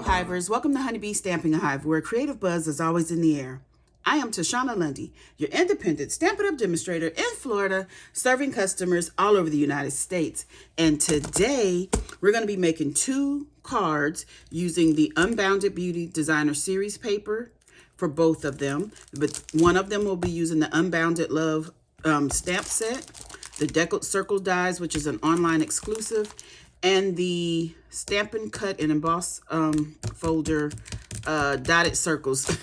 Hivers, welcome to Honeybee Stamping a Hive, where creative buzz is always in the air. I am Tashana Lundy, your independent Stampin' Up demonstrator in Florida, serving customers all over the United States. And today, we're going to be making 2 cards using the Unbounded Beauty Designer Series paper for both of them. But one of them will be using the Unbounded Love stamp set, the Deckled Circle dies, which is an online exclusive, and the Stampin' Cut and Emboss folder dotted circles.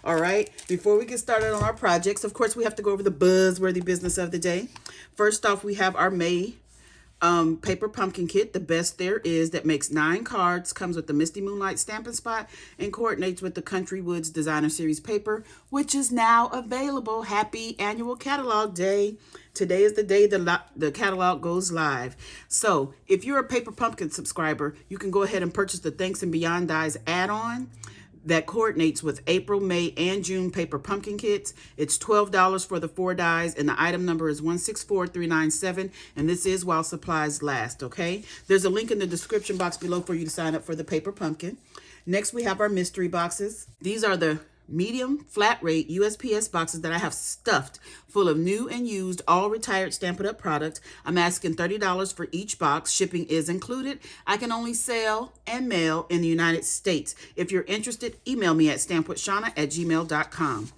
All right, before we get started on our projects, of course, we have to go over the buzzworthy business of the day. First off, we have our May paper pumpkin kit, the best there is, that makes 9 cards, comes with the Misty Moonlight stamping spot, and coordinates with the Country Woods Designer Series paper, which is now available. Happy annual catalog day. Today is the day the catalog goes live. So if you're a paper pumpkin subscriber, you can go ahead and purchase the Thanks and Beyond dies add-on that coordinates with April, May, and June paper pumpkin kits. It's $12 for the 4 dies, and the item number is 164397, and this is while supplies last, okay? There's a link in the description box below for you to sign up for the paper pumpkin. Next, we have our mystery boxes. These are the medium flat rate USPS boxes that I have stuffed full of new and used all retired Stampin' Up product. I'm asking $30 for each box. Shipping is included. I can only sell and mail in the United States. If you're interested, email me at stampwithshawna@gmail.com.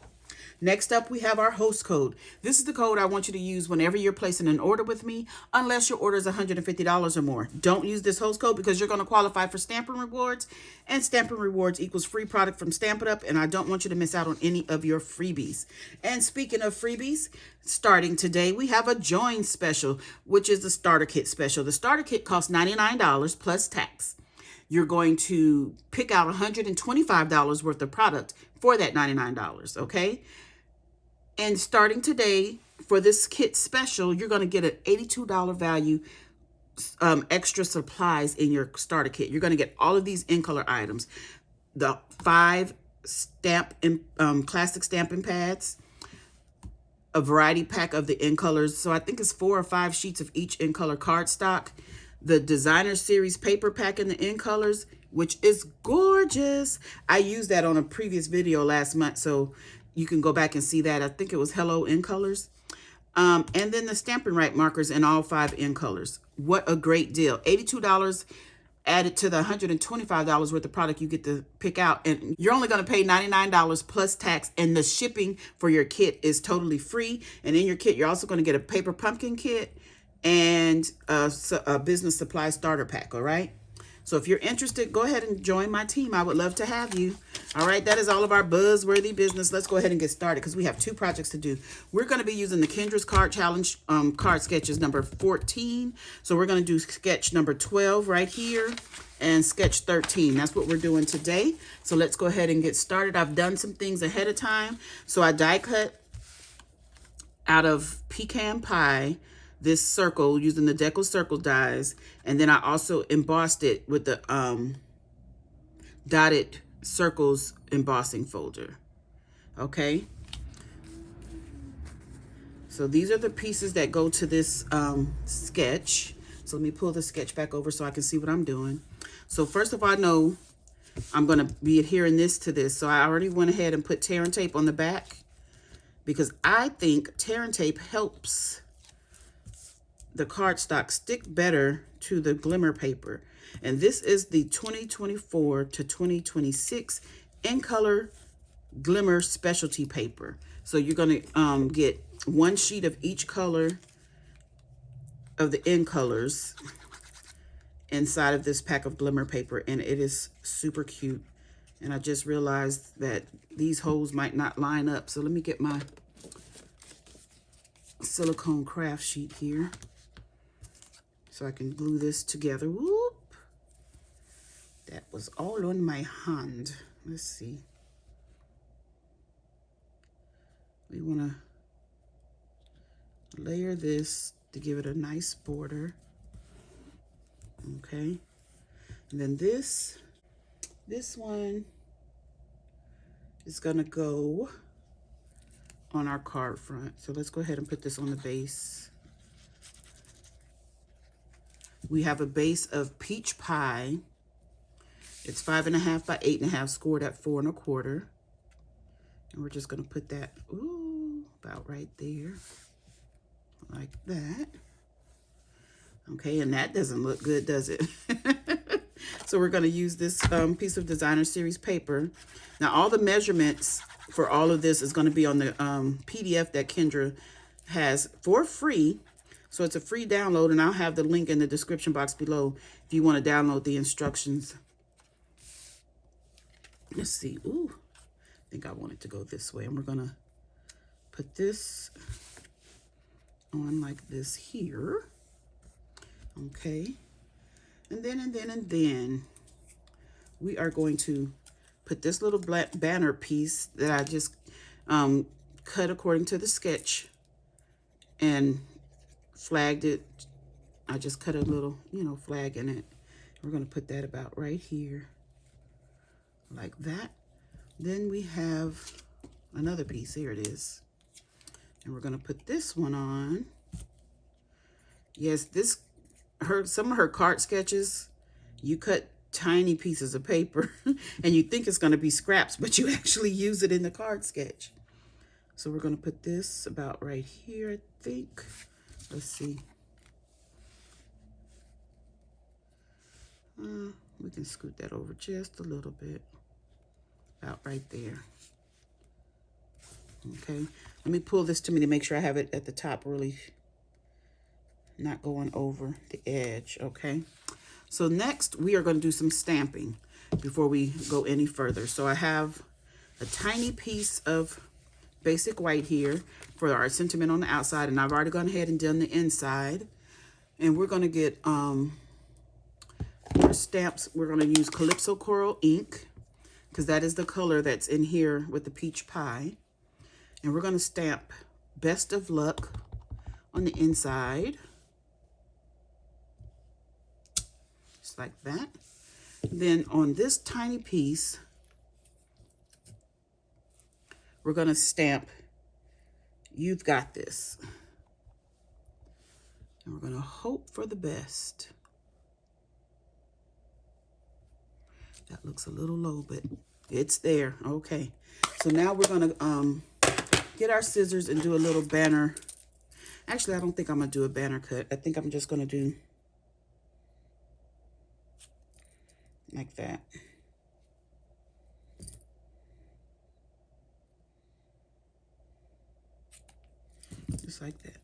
Next up, we have our host code. This is the code I want you to use whenever you're placing an order with me, unless your order is $150 or more. Don't use this host code because you're going to qualify for Stampin' Rewards, and Stampin' Rewards equals free product from Stampin' Up, and I don't want you to miss out on any of your freebies. And speaking of freebies, starting today, we have a join special, which is the starter kit special. The starter kit costs $99 plus tax. You're going to pick out $125 worth of product for that $99, okay? And starting today, for this kit special, you're going to get an $82 value extra supplies in your starter kit. You're going to get all of these in color items, the 5 stamp and classic stamping pads, a variety pack of the in colors. So I think it's 4 or 5 sheets of each in color cardstock, the designer series paper pack in the in colors, which is gorgeous. I used that on a previous video last month, so you can go back and see that. I think it was Hello in colors. And then the Stampin' Right markers in all 5 in colors. What a great deal. $82 added to the $125 worth of product you get to pick out. And you're only going to pay $99 plus tax. And the shipping for your kit is totally free. And in your kit, you're also going to get a paper pumpkin kit and a business supply starter pack, all right? So if you're interested, go ahead and join my team. I would love to have you. All right, that is all of our buzzworthy business. Let's go ahead and get started because we have 2 projects to do. We're going to be using the Kendra's Card Challenge card sketches number 14. So we're going to do sketch number 12 right here and sketch 13. That's what we're doing today. So let's go ahead and get started. I've done some things ahead of time. So I die cut out of pecan pie this circle using the Deckled Circle dies, and then I also embossed it with the dotted circles embossing folder. Okay, so these are the pieces that go to this sketch. So let me pull the sketch back over so I can see what I'm doing. So first of all, I know I'm going to be adhering this to this, so I already went ahead and put tear and tape on the back because I think tear and tape helps the cardstock stick better to the glimmer paper. And this is the 2024 to 2026 in color glimmer specialty paper. So you're going to get 1 sheet of each color of the in colors inside of this pack of glimmer paper, and it is super cute. And I just realized that these holes might not line up, so let me get my silicone craft sheet here so I can glue this together. Whoop! That was all on my hand. Let's see. We want to layer this to give it a nice border. Okay. And then this one is going to go on our card front. So let's go ahead and put this on the base. We have a base of peach pie, It's 5.5 by 8.5, scored at 4 1/4. And we're just gonna put that, ooh, about right there, like that. Okay, and that doesn't look good, does it? So we're gonna use this piece of designer series paper. Now all the measurements for all of this is gonna be on the PDF that Kendra has for free. So it's a free download, and I'll have the link in the description box below if you wanna download the instructions. Let's see, ooh, I think I want it to go this way, and we're gonna put this on like this here. Okay, and then we are going to put this little black banner piece that I just cut according to the sketch and flagged it. I just cut a little, you know, flag in it. We're going to put that about right here, like that. Then we have another piece. Here it is. And we're going to put this one on. Yes, some of her card sketches, you cut tiny pieces of paper and you think it's going to be scraps, but you actually use it in the card sketch. So we're going to put this about right here, I think. Let's see. We can scoot that over just a little bit, about right there. Okay, let me pull this to me to make sure I have it at the top, really not going over the edge. Okay, so next we are going to do some stamping before we go any further. So I have a tiny piece of basic white here for our sentiment on the outside, and I've already gone ahead and done the inside. And we're going to get our stamps. We're going to use Calypso Coral ink, because that is the color that's in here with the peach pie. And we're going to stamp Best of Luck on the inside, just like that. Then on this tiny piece, we're going to stamp You've Got This. And we're going to hope for the best. That looks a little low, but it's there. Okay. So now we're going to get our scissors and do a little banner. Actually, I don't think I'm going to do a banner cut. I think I'm just going to do like that. Just like that.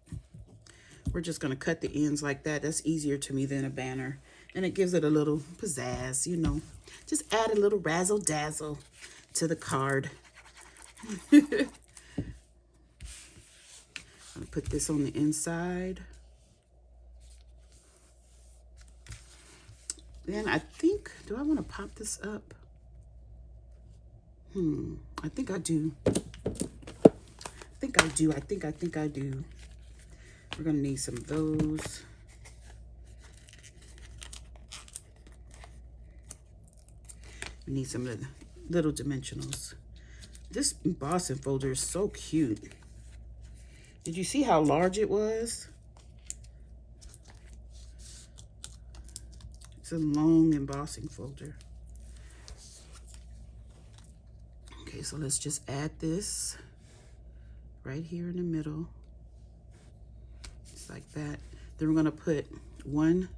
We're just going to cut the ends like that. That's easier to me than a banner. And it gives it a little pizzazz, you know. Just add a little razzle dazzle to the card. I'm going to put this on the inside. Then I think, do I want to pop this up? I think I do. I think I do. We're going to need some of those. We need some of the little dimensionals. This embossing folder is so cute. Did you see how large it was? It's a long embossing folder. Okay, so let's just add this right here in the middle. Just like that. Then we're going to put one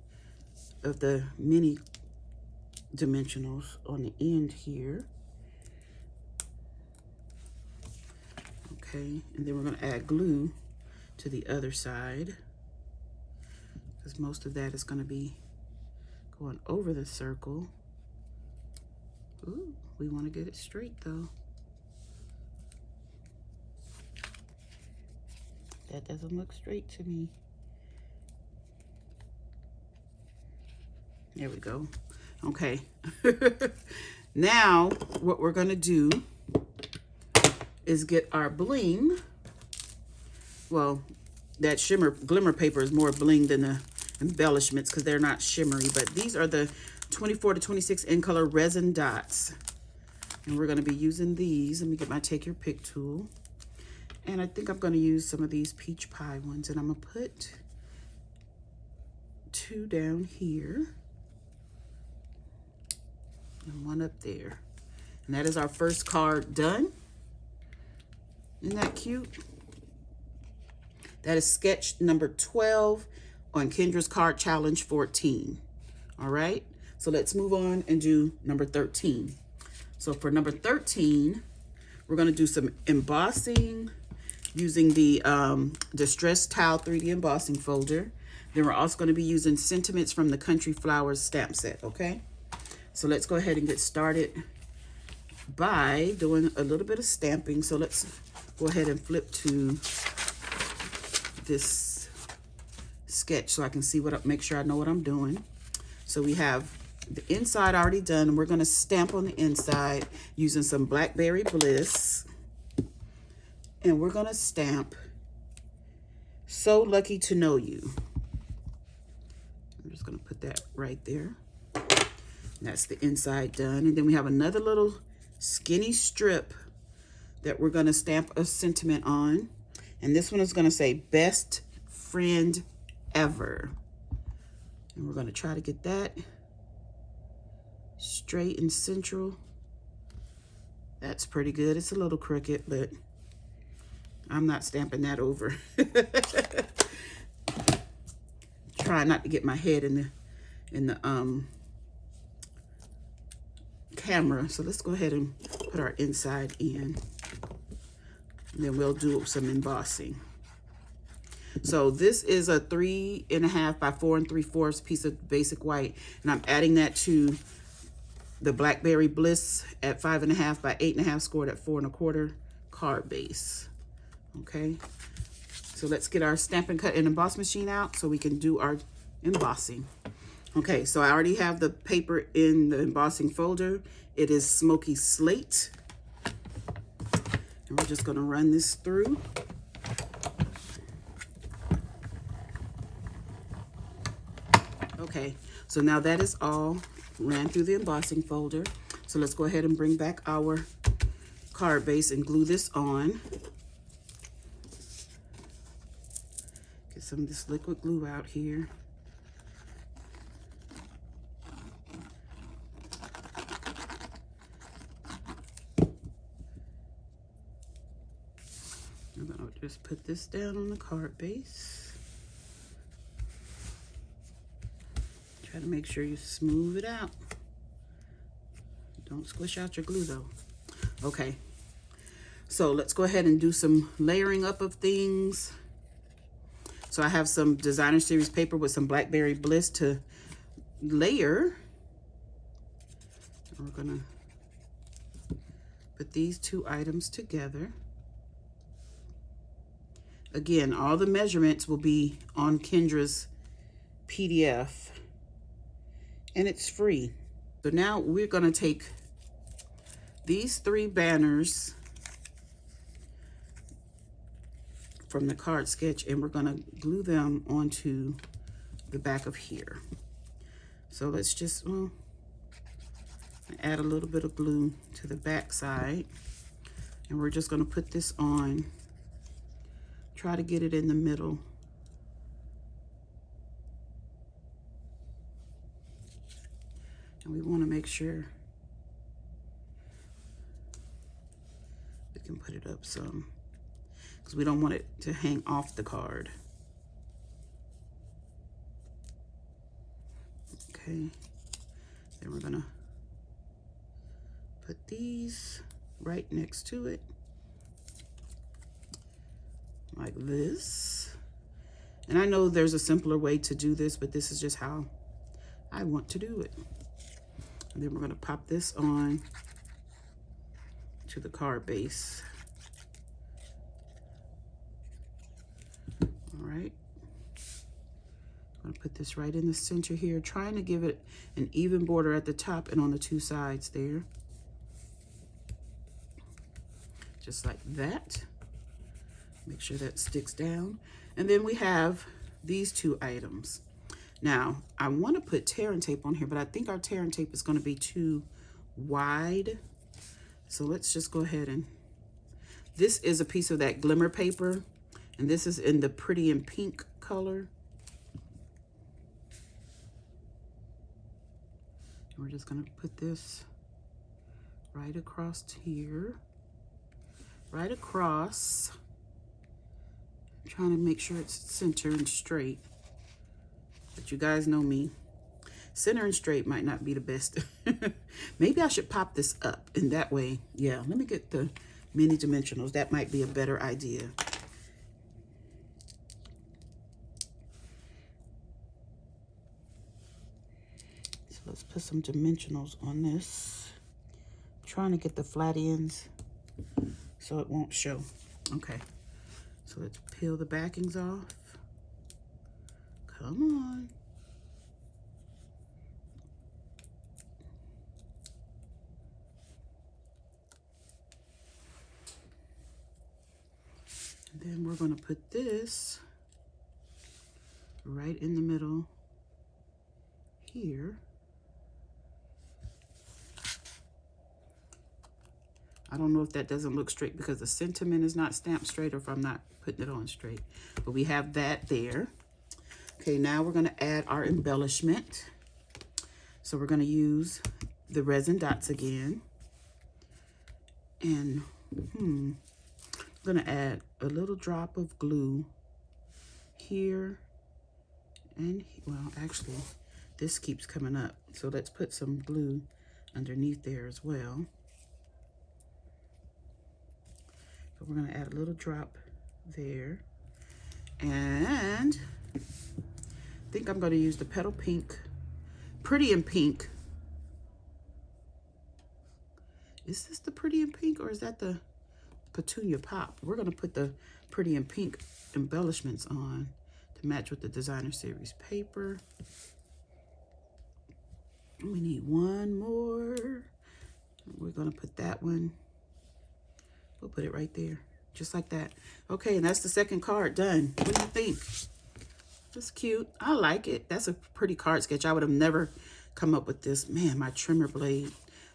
of the mini dimensionals on the end here. Okay, and then we're going to add glue to the other side, because most of that is going to be going over the circle. Ooh, we want to get it straight though. That doesn't look straight to me. There we go. Okay. Now what we're going to do is get our bling. Well, that shimmer glimmer paper is more bling than the embellishments because they're not shimmery, but these are the 24 to 26 in color resin dots. And we're going to be using these. Let me get my take your pick tool. And I think I'm going to use some of these peach pie ones, and I'm going to put 2 down here. and one up there. And that is our first card done. Isn't that cute? That is sketch number 12 on Kendra's Card Challenge 14. All right, so let's move on and do number 13. So for number 13, we're gonna do some embossing using the Distress Tile 3D embossing folder. Then we're also gonna be using sentiments from the Country Flowers stamp set, okay? So let's go ahead and get started by doing a little bit of stamping. So let's go ahead and flip to this sketch so I can see make sure I know what I'm doing. So we have the inside already done, and we're going to stamp on the inside using some Blackberry Bliss. And we're going to stamp So Lucky to Know You. I'm just going to put that right there. That's the inside done. And then we have another little skinny strip that we're going to stamp a sentiment on. And this one is going to say Best Friend Ever. And we're going to try to get that straight and central. That's pretty good. It's a little crooked, but I'm not stamping that over. Try not to get my head in the camera. So let's go ahead and put our inside in. And then we'll do some embossing. So this is a 3.5 by 4 3/4 piece of basic white, and I'm adding that to the Blackberry Bliss at 5.5 by 8.5 scored at 4 1/4 card base. Okay, so let's get our Stampin' Cut and Emboss machine out so we can do our embossing. Okay, so I already have the paper in the embossing folder. It is Smoky Slate. And we're just gonna run this through. Okay, so now that is all ran through the embossing folder. So let's go ahead and bring back our card base and glue this on. Get some of this liquid glue out here. I'm gonna just put this down on the card base. Try to make sure you smooth it out. Don't squish out your glue though. Okay, so let's go ahead and do some layering up of things. So I have some Designer Series paper with some Blackberry Bliss to layer. And we're gonna put these two items together. Again, all the measurements will be on Kendra's PDF. And it's free. So now we're going to take these 3 banners from the card sketch and we're going to glue them onto the back of here. So let's just add a little bit of glue to the back side, and we're just going to put this on. Try to get it in the middle. And we want to make sure we can put it up some, because we don't want it to hang off the card. Okay, then we're gonna put these right next to it, like this. And I know there's a simpler way to do this, but this is just how I want to do it. And then we're going to pop this on to the card base. All right. I'm going to put this right in the center here, trying to give it an even border at the top and on the 2 sides there. Just like that. Make sure that sticks down. And then we have these 2 items. Now, I want to put tear and tape on here, but I think our tear and tape is going to be too wide. So let's just go ahead and, this is a piece of that glimmer paper, and this is in the Pretty in Pink color. And we're just going to put this right across here, right across. I'm trying to make sure it's center and straight, but you guys know me. Center and straight might not be the best. Maybe I should pop this up in that way. Yeah, let me get the mini dimensionals. That might be a better idea. So let's put some dimensionals on this. I'm trying to get the flat ends so it won't show. Okay, so let's peel the backings off. Come on. Then we're going to put this right in the middle here. I don't know if that doesn't look straight because the sentiment is not stamped straight or if I'm not putting it on straight. But we have that there. Okay, now we're going to add our embellishment. So we're going to use the resin dots again. And I'm going to add a little drop of glue here. And, well, actually, this keeps coming up. So let's put some glue underneath there as well. So we're going to add a little drop there. And I think I'm going to use the Petal Pink, Pretty in Pink. Is this the Pretty in Pink or is that the Petunia Pop? We're going to put the Pretty in Pink embellishments on to match with the Designer Series paper. We need one more. We're going to put that one. We'll put it right there, just like that. Okay, and that's the second card done. What do you think? That's cute. I like it. That's a pretty card sketch. I would have never come up with this. Man, my trimmer blade.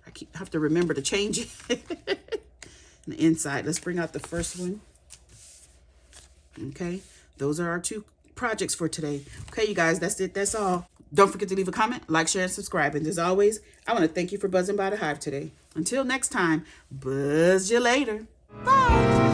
I have to remember to change it. The inside. Let's bring out the first one. Okay, those are our two projects for today. Okay, you guys, that's it. That's all. Don't forget to leave a comment, like, share, and subscribe. And as always, I want to thank you for buzzing by the Hive today. Until next time, buzz you later. Bye.